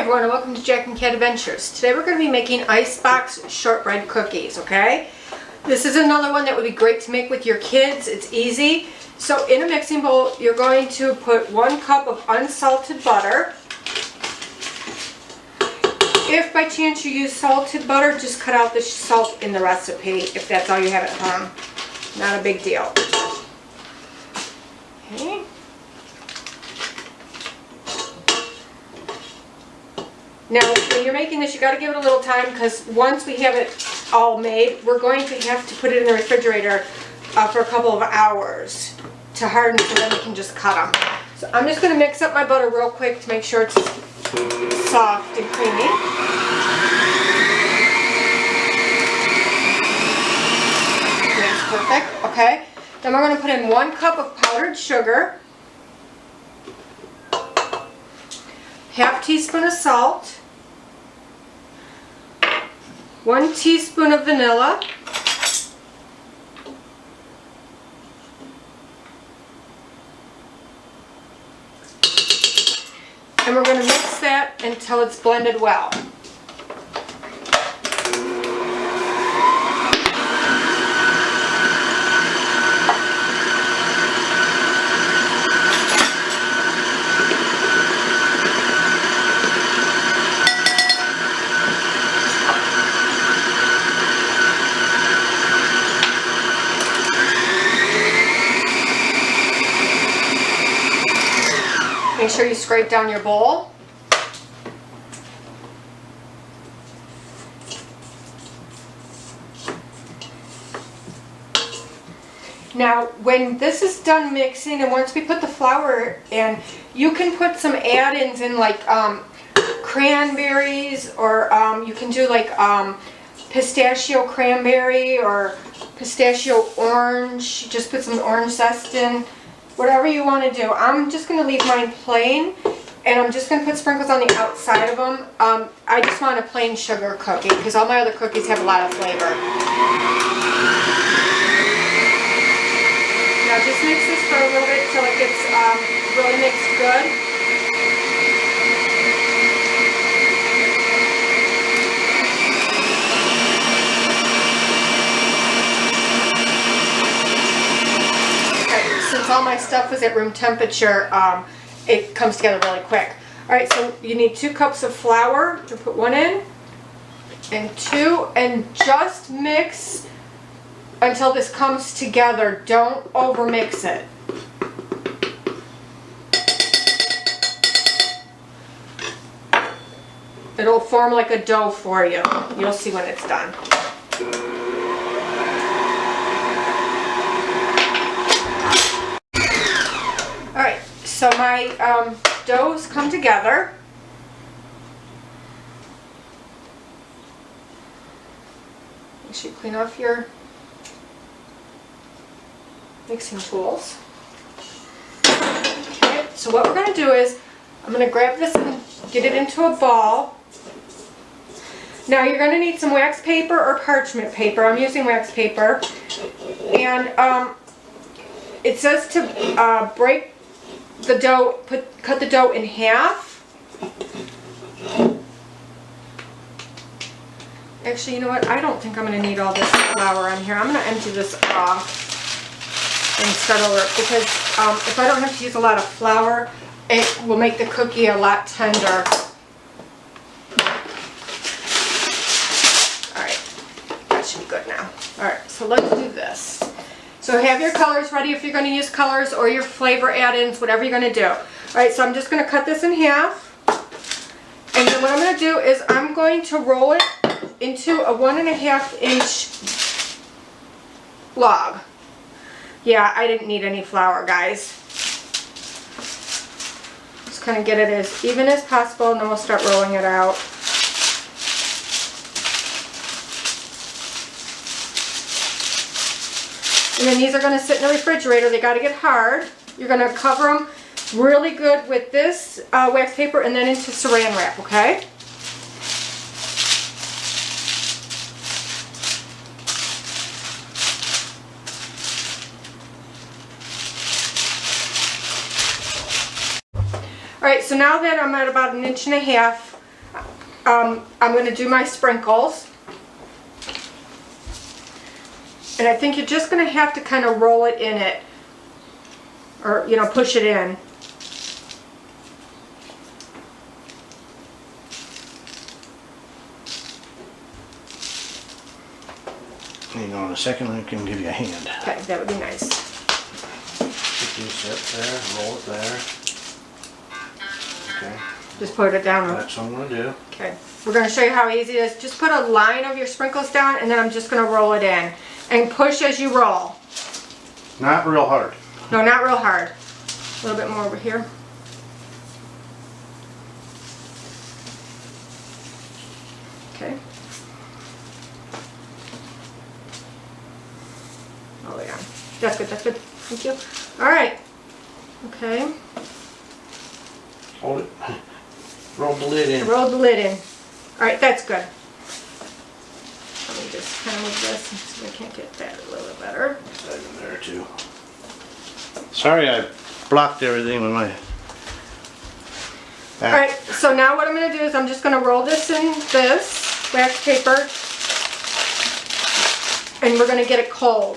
everyone, and welcome to Jack and Cat Adventures. Today we're going to be making icebox shortbread cookies, okay? This is another one that would be great to make with your kids. It's easy. So in a mixing bowl, you're going to put 1 cup of unsalted butter. If by chance you use salted butter, just cut out the salt in the recipe if that's all you have at home. Not a big deal. Okay. Now, when you're making this, you got to give it a little time because once we have it all made, we're going to have to put it in the refrigerator for a couple of hours to harden, so then we can just cut them. So I'm just going to mix up my butter real quick to make sure it's soft and creamy. That's perfect. Okay. Then we're going to put in 1 cup of powdered sugar, ½ teaspoon of salt, 1 teaspoon of vanilla, and we're going to mix that until it's blended well. Make sure you scrape down your bowl. Now, when this is done mixing, and once we put the flour in, you can put some add-ins in like cranberries, or you can do like pistachio cranberry or pistachio orange. Just put some orange zest in. Whatever you want to do. I'm just going to leave mine plain, and I'm just going to put sprinkles on the outside of them. I just want a plain sugar cookie because all my other cookies have a lot of flavor. Now just mix this for a little bit till it gets really mixed good. Since all my stuff was at room temperature, it comes together really quick. Alright, so you need 2 cups of flour. You put 1 in, and 2, and just mix until this comes together. Don't over mix it. It'll form like a dough for you. You'll see when it's done. Alright, so my doughs come together. Make sure you clean off your mixing tools. Okay, so what we're going to do is, I'm going to grab this and get it into a ball. Now you're going to need some wax paper or parchment paper. I'm using wax paper. And it says to break the dough, cut the dough in half. Actually, you know what? I don't think I'm going to need all this flour on here. I'm going to empty this off and start over because if I don't have to use a lot of flour, it will make the cookie a lot tender. Alright, that should be good now. Alright, so let's do this. So have your colors ready if you're going to use colors, or your flavor add-ins, whatever you're going to do. Alright, so I'm just going to cut this in half. And then what I'm going to do is I'm going to roll it into a 1.5 inch log. Yeah, I didn't need any flour, guys. Just kind of get it as even as possible, and then we'll start rolling it out. And then these are going to sit in the refrigerator. They got to get hard. You're going to cover them really good with this wax paper and then into saran wrap, okay? Alright, so now that I'm at about 1.5 inches, I'm going to do my sprinkles. And I think you're just going to have to kind of roll it in it. Or, you know, push it in. Hang on a second, I can give you a hand. Okay, that would be nice. Put this up there, roll it there. Okay. Just put it down. That's what I'm going to do. Okay. We're going to show you how easy it is. Just put a line of your sprinkles down, and then I'm just going to roll it in. And push as you roll. Not real hard. No, not real hard. A little bit more over here. Okay. Oh yeah. That's good, that's good. Thank you. Alright. Okay. Hold it. Roll the lid in. Roll the lid in. Alright, that's good. Let me just kind of move this and see if I can't get that a little bit better. That in there too. Sorry I blocked everything with my back. Alright, so now what I'm going to do is I'm just going to roll this in this wax paper, and we're going to get it cold.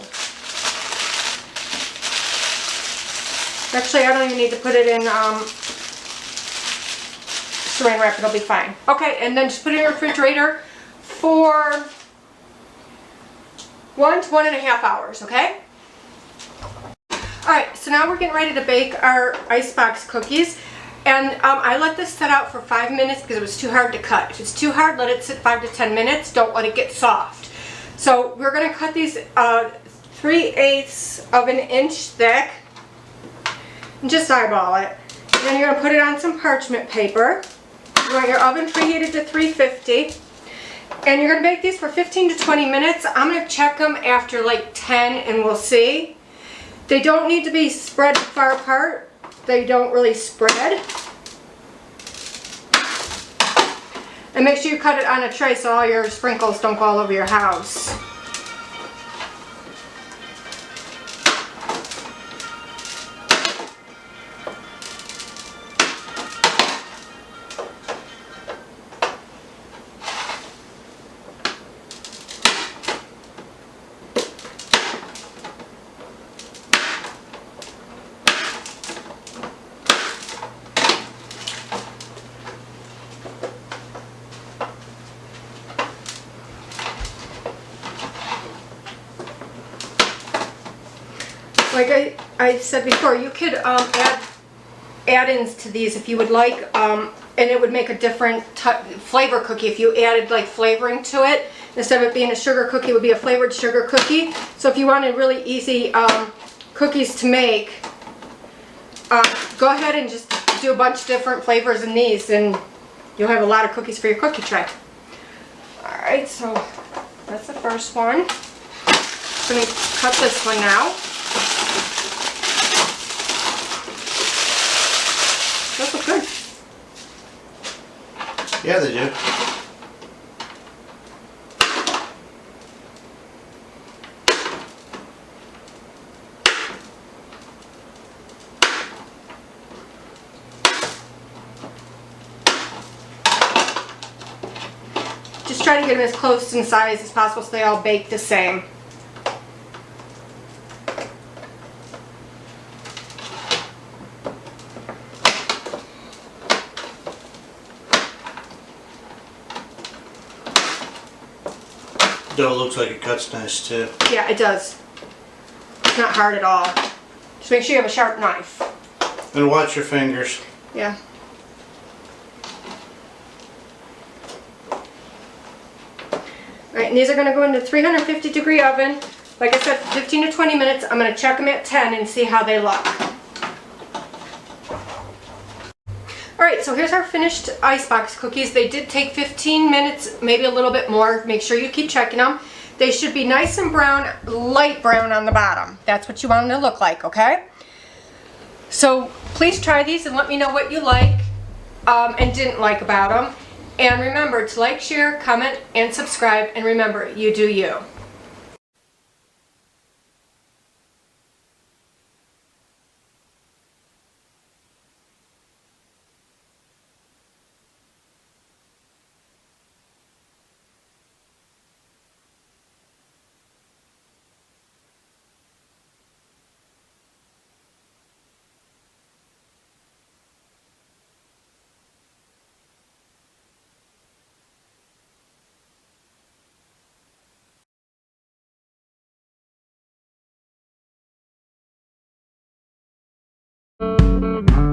Actually, I don't even need to put it in saran wrap, it'll be fine. Okay, and then just put it in your refrigerator for 1 to 1.5 hours, okay? Alright, so now we're getting ready to bake our icebox cookies. And I let this set out for 5 minutes because it was too hard to cut. If it's too hard, let it sit 5 to 10 minutes. Don't let it get soft. So we're going to cut these 3/8 of an inch thick. And just eyeball it. And then you're going to put it on some parchment paper. You want your oven preheated to 350. And you're going to bake these for 15 to 20 minutes. I'm going to check them after like 10 and we'll see. They don't need to be spread far apart. They don't really spread. And make sure you cut it on a tray so all your sprinkles don't go all over your house. Like I said before, you could add add-ins to these if you would like, and it would make a different flavor cookie if you added like flavoring to it. Instead of it being a sugar cookie, it would be a flavored sugar cookie. So if you wanted really easy cookies to make, go ahead and just do a bunch of different flavors in these, and you'll have a lot of cookies for your cookie tray. Alright, so that's the first one. I'm going to cut this one now. Those look good. Yeah, they do. Just try to get them as close in size as possible so they all bake the same. Dough looks like it cuts nice too. Yeah, it does. It's not hard at all. Just make sure you have a sharp knife. And watch your fingers. Yeah. Alright, and these are going to go into 350-degree oven. Like I said, 15 to 20 minutes. I'm going to check them at 10 and see how they look. Alright, so here's our finished icebox cookies. They did take 15 minutes, maybe a little bit more. Make sure you keep checking them. They should be nice and brown, light brown on the bottom. That's what you want them to look like, okay? So please try these and let me know what you like and didn't like about them. And remember to like, share, comment, and subscribe. And remember, you do you. it.